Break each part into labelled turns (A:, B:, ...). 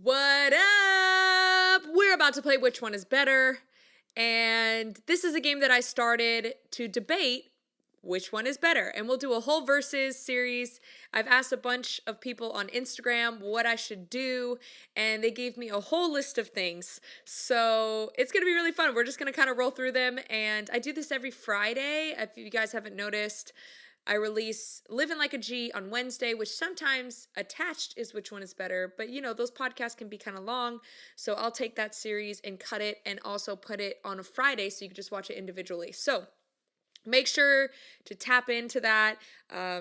A: What up? We're about to play Which One Is Better. And this is a game that I started to debate which one is better. And we'll do a whole versus series. I've asked a bunch of people on Instagram what I should do, and they gave me a whole list of things. So it's going to be really fun. We're just going to kind of roll through them. And I do this every Friday. If you guys haven't noticed, I release Livin Like a G on Wednesday, which sometimes attached is Which One Is Better. But, you know, those podcasts can be kind of long. So I'll take that series and cut it and also put it on a Friday so you can just watch it individually. So make sure to tap into that,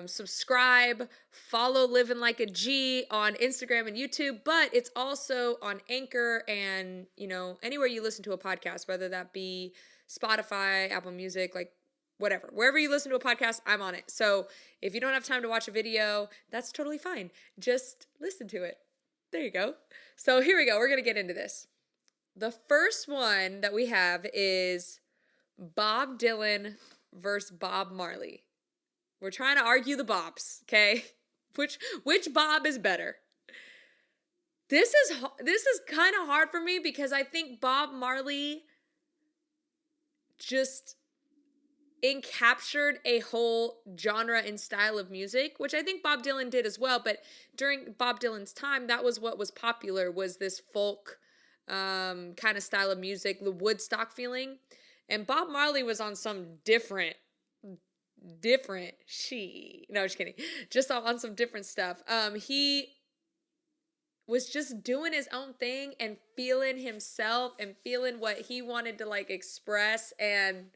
A: subscribe, follow Livin Like a G on Instagram and YouTube, but it's also on Anchor and, you know, anywhere you listen to a podcast, whether that be Spotify, Apple Music, like whatever. Wherever you listen to a podcast, I'm on it. So if you don't have time to watch a video, that's totally fine. Just listen to it. There you go. So here we go. We're going to get into this. The first one that we have is Bob Dylan versus Bob Marley. We're trying to argue the Bobs, okay? Which Bob is better? This is kind of hard for me because I think Bob Marley just encaptured a whole genre and style of music, which I think Bob Dylan did as well. But during Bob Dylan's time, that was what was popular, was this folk kind of style of music, the Woodstock feeling. And Bob Marley was on some different, just kidding. Just on some different stuff. He was just doing his own thing and feeling himself and feeling what he wanted to like express, and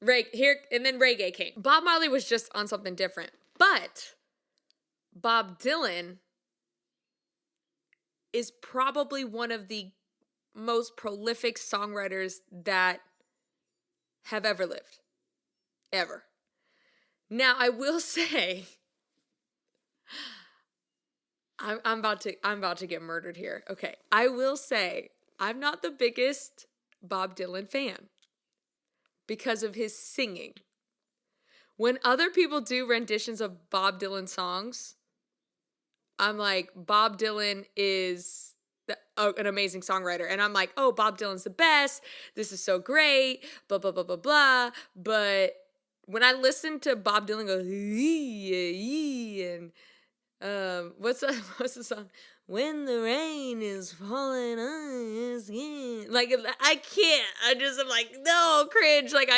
A: then reggae came. Bob Marley was just on something different. But Bob Dylan is probably one of the most prolific songwriters that have ever lived. Ever. Now, I will say, I'm about to get murdered here. Okay. I will say, I'm not the biggest Bob Dylan fan because of his singing. When other people do renditions of Bob Dylan songs, I'm like, Bob Dylan is an amazing songwriter. And I'm like, oh, Bob Dylan's the best. This is so great. Blah, blah, blah, blah, blah. But when I listen to Bob Dylan go, and what's the song? When the rain is falling on your skin. Like, I can't. I'm like, no, cringe. Like,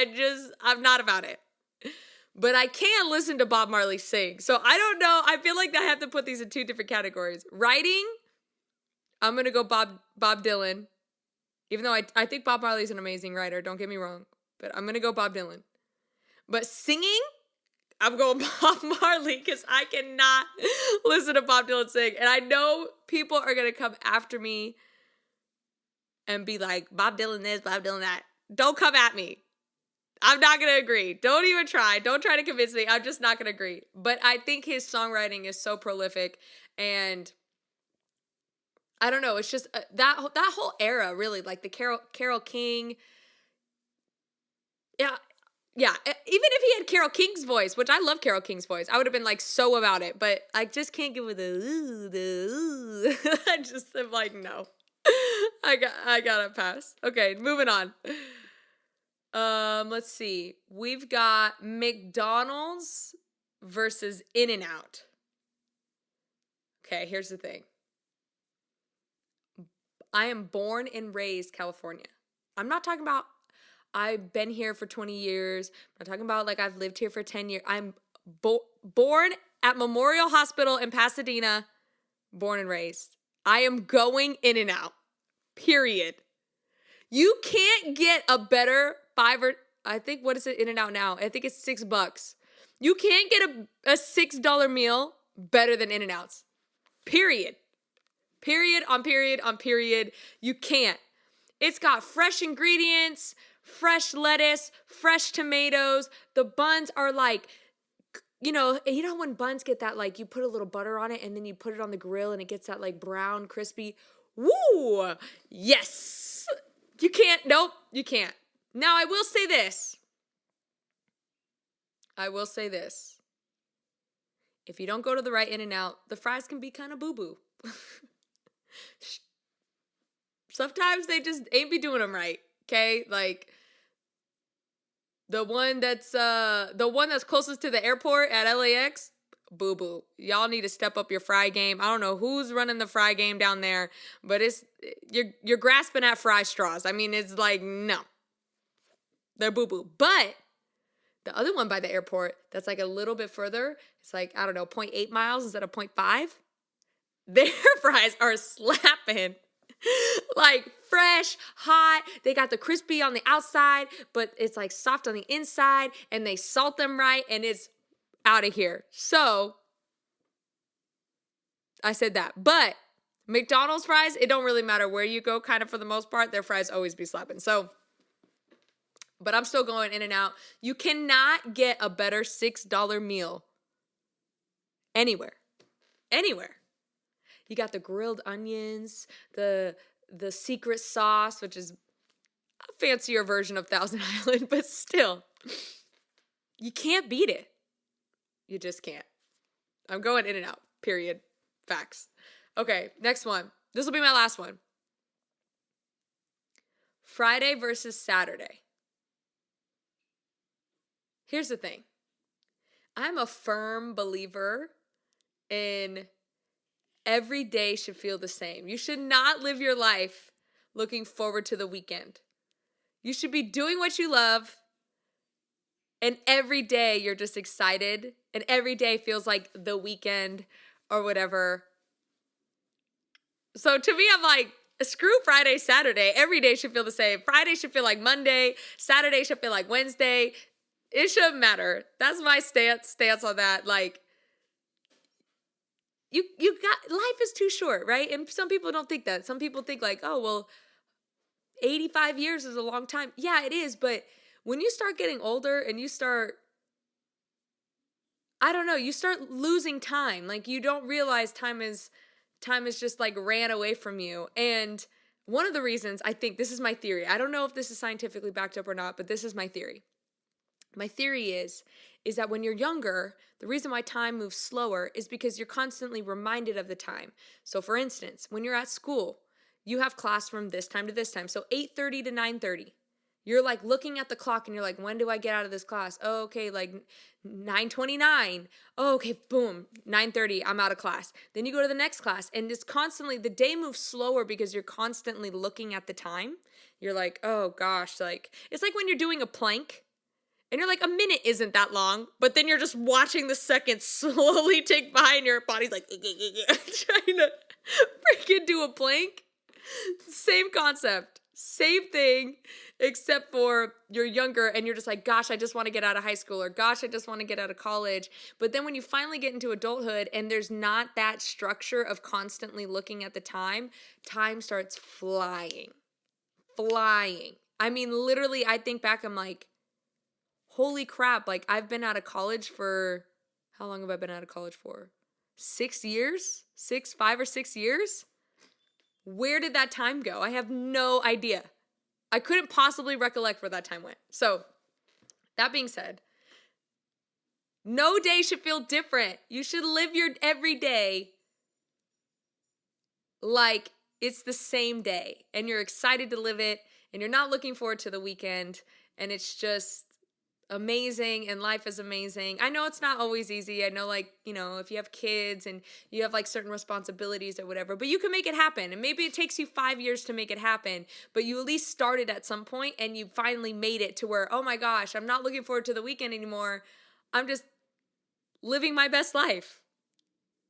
A: I'm not about it. But I can't listen to Bob Marley sing. So I don't know. I feel like I have to put these in two different categories. Writing, I'm going to go Bob Dylan. Even though I think Bob Marley's an amazing writer. Don't get me wrong. But I'm going to go Bob Dylan. But singing, I'm going Bob Marley because I cannot listen to Bob Dylan sing. And I know people are going to come after me and be like, Bob Dylan this, Bob Dylan that. Don't come at me. I'm not going to agree. Don't even try. Don't try to convince me. I'm just not going to agree. But I think his songwriting is so prolific. And I don't know. It's just that whole era, really. Like the Carole King. Yeah. Yeah, even if he had Carole King's voice, which I love Carole King's voice, I would have been like so about it, but I just can't give it the ooh. I just am like, no. I gotta pass. Okay, moving on. Let's see. We've got McDonald's versus In-N-Out. Okay, here's the thing. I am born and raised California. I'm not talking about I've been here for 20 years. I'm not talking about like I've lived here for 10 years. I'm born at Memorial Hospital in Pasadena, born and raised. I am going In-N-Out, period. You can't get a better what is it In-N-Out now? I think it's $6. You can't get a $6 meal better than In-N-Out's, period. Period on period on period. You can't. It's got fresh ingredients, fresh lettuce, fresh tomatoes. The buns are like, you know when buns get that, like, you put a little butter on it and then you put it on the grill and it gets that like brown, crispy. Woo! Yes! You can't. Nope, you can't. Now, I will say this. If you don't go to the right In-N-Out, the fries can be kind of boo-boo. Sometimes they just ain't be doing them right. Okay, like the one that's closest to the airport at LAX. Boo boo. Y'all need to step up your fry game. I don't know who's running the fry game down there, but you're grasping at fry straws. I mean, it's like no, they're boo boo. But the other one by the airport that's like a little bit further, it's like, I don't know, 0.8 miles instead of 0.5. Their fries are slapping. Like fresh, hot. They got the crispy on the outside, but it's like soft on the inside, and they salt them right, and it's out of here. So I said that. But McDonald's fries, it don't really matter where you go, kind of for the most part. Their fries always be slapping. So, but I'm still going In-N-Out. You cannot get a better $6 meal anywhere. Anywhere. You got the grilled onions, the secret sauce, which is a fancier version of Thousand Island, but still, you can't beat it. You just can't. I'm going In-N-Out, period. Facts. Okay, next one. This will be my last one. Friday versus Saturday. Here's the thing. I'm a firm believer in every day should feel the same. You should not live your life looking forward to the weekend. You should be doing what you love, and every day you're just excited, and every day feels like the weekend or whatever. So to me, I'm like, screw Friday, Saturday. Every day should feel the same. Friday should feel like Monday. Saturday should feel like Wednesday. It shouldn't matter. That's my stance on that. Like, you got, life is too short, right? And some people don't think that. Some people think like, oh, well, 85 years is a long time. Yeah, it is. But when you start getting older and you start, I don't know, you start losing time. Like, you don't realize time is just like ran away from you. And one of the reasons, I think, this is my theory. I don't know if this is scientifically backed up or not, but this is my theory. My theory is that when you're younger, the reason why time moves slower is because you're constantly reminded of the time. So for instance, when you're at school, you have class from this time to this time. So 8:30 to 9:30. You're like looking at the clock and you're like, when do I get out of this class? Oh, okay, like 9:29. Oh, okay, boom, 9:30, I'm out of class. Then you go to the next class, and it's constantly, the day moves slower because you're constantly looking at the time. You're like, oh gosh, like, it's like when you're doing a plank. And you're like, a minute isn't that long, but then you're just watching the seconds slowly tick by, and your body's like, trying to freaking do a plank. Same concept, same thing, except for you're younger and you're just like, gosh, I just want to get out of high school, or gosh, I just want to get out of college. But then when you finally get into adulthood and there's not that structure of constantly looking at the time starts flying. I mean, literally, I think back, I'm like, holy crap, like I've been out of college for, how long have I been out of college for? 6 years? 5 or 6 years? Where did that time go? I have no idea. I couldn't possibly recollect where that time went. So, that being said, no day should feel different. You should live your every day like it's the same day, and you're excited to live it, and you're not looking forward to the weekend, and it's just amazing, and life is amazing. I know it's not always easy. I know, like, you know, if you have kids and you have like certain responsibilities or whatever, but you can make it happen. And maybe it takes you 5 years to make it happen, but you at least started at some point and you finally made it to where, oh my gosh, I'm not looking forward to the weekend anymore. I'm just living my best life.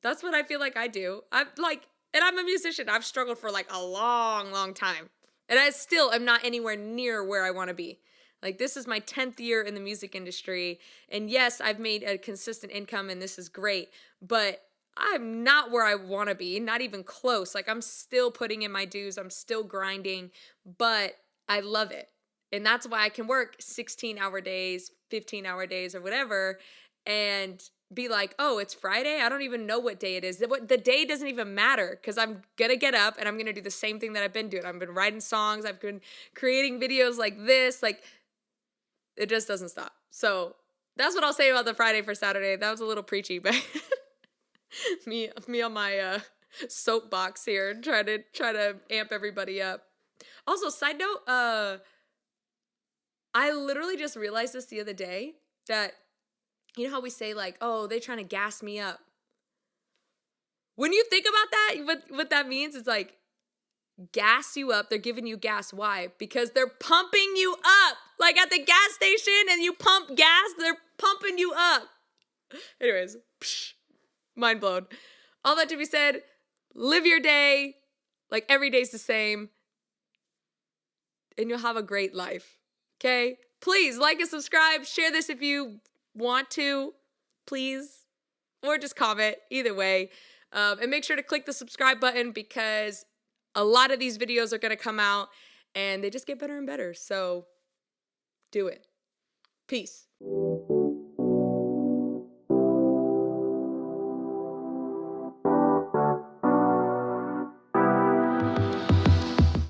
A: That's what I feel like I do. I'm like, and I'm a musician. I've struggled for like a long time. And I still am not anywhere near where I want to be. Like, this is my 10th year in the music industry, and yes, I've made a consistent income, and this is great, but I'm not where I want to be, not even close. Like, I'm still putting in my dues, I'm still grinding, but I love it, and that's why I can work 16-hour days, 15-hour days, or whatever, and be like, oh, it's Friday? I don't even know what day it is. The day doesn't even matter, because I'm going to get up, and I'm going to do the same thing that I've been doing. I've been writing songs, I've been creating videos like this, like, it just doesn't stop. So that's what I'll say about the Friday for Saturday. That was a little preachy, but me on my soapbox here, try to amp everybody up. Also, side note, I literally just realized this the other day that, you know how we say like, oh, they're trying to gas me up. When you think about that, what that means is like, gas you up. They're giving you gas. Why? Because they're pumping you up. Like at the gas station and you pump gas, they're pumping you up. Anyways, mind blown. All that to be said, live your day like every day's the same and you'll have a great life. Okay? Please like and subscribe. Share this if you want to, please. Or just comment, either way. And make sure to click the subscribe button because a lot of these videos are going to come out and they just get better and better. So do it. Peace.